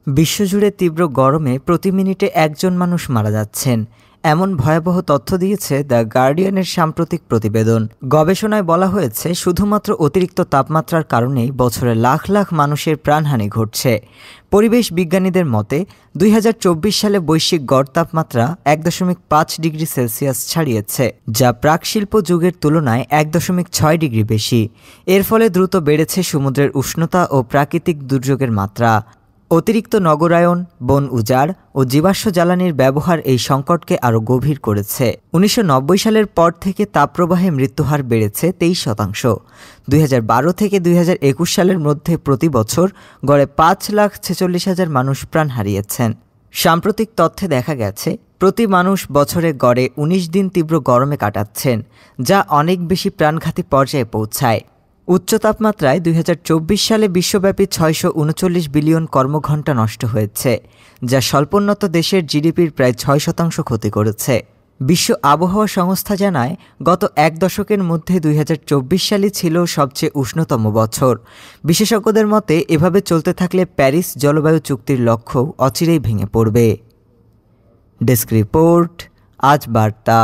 বিশ্বজুড়ে তীব্র গরমে প্রতি মিনিটে একজন মানুষ মারা যাচ্ছেন, এমন ভয়াবহ তথ্য দিয়েছে দ্য গার্ডিয়ানের সাম্প্রতিক প্রতিবেদন। গবেষণায় বলা হয়েছে, শুধুমাত্র অতিরিক্ত তাপমাত্রার কারণেই বছরে লাখ লাখ মানুষের প্রাণহানি ঘটছে। পরিবেশ বিজ্ঞানীদের মতে 2024 সালে বৈশ্বিক গড় তাপমাত্রা 1.5 ডিগ্রি সেলসিয়াস ছাড়িয়েছে, যা প্রাকশিল্প যুগের তুলনায় 1.6 ডিগ্রি বেশি। এর ফলে দ্রুত বেড়েছে সমুদ্রের উষ্ণতা ও প্রাকৃতিক দুর্যোগের মাত্রা। অতিরিক্ত নগরায়ন, বন উজাড় ও জীবাশ্ম জ্বালানির ব্যবহার এই সংকটকে আরও গভীর করেছে। 1990 সালের পর থেকে তাপপ্রবাহে মৃত্যুহার বেড়েছে 23%। 2012 থেকে 2021 সালের মধ্যে প্রতি বছর গড়ে 5,46,000 মানুষ প্রাণ হারিয়েছেন। সাম্প্রতিক তথ্যে দেখা গেছে, প্রতি মানুষ বছরে গড়ে 19 দিন তীব্র গরমে কাটাচ্ছেন, যা অনেক বেশি প্রাণঘাতী পর্যায়ে পৌঁছায়। উচ্চ তাপমাত্রায় 2024 সালে বিশ্বব্যাপী 639 বিলিয়ন কর্মঘণ্টা নষ্ট হয়েছে, যা স্বল্পোন্নত দেশের জিডিপির প্রায় 6% ক্ষতি করেছে। বিশ্ব আবহাওয়া সংস্থা জানায়, গত এক দশকের মধ্যে 2024 সালই ছিল সবচেয়ে উষ্ণতম বছর। বিশেষজ্ঞদের মতে, এভাবে চলতে থাকলে প্যারিস জলবায়ু চুক্তির লক্ষ্যও অচিরেই ভেঙে পড়বে। ডেস্ক রিপোর্ট, আজ বার্তা।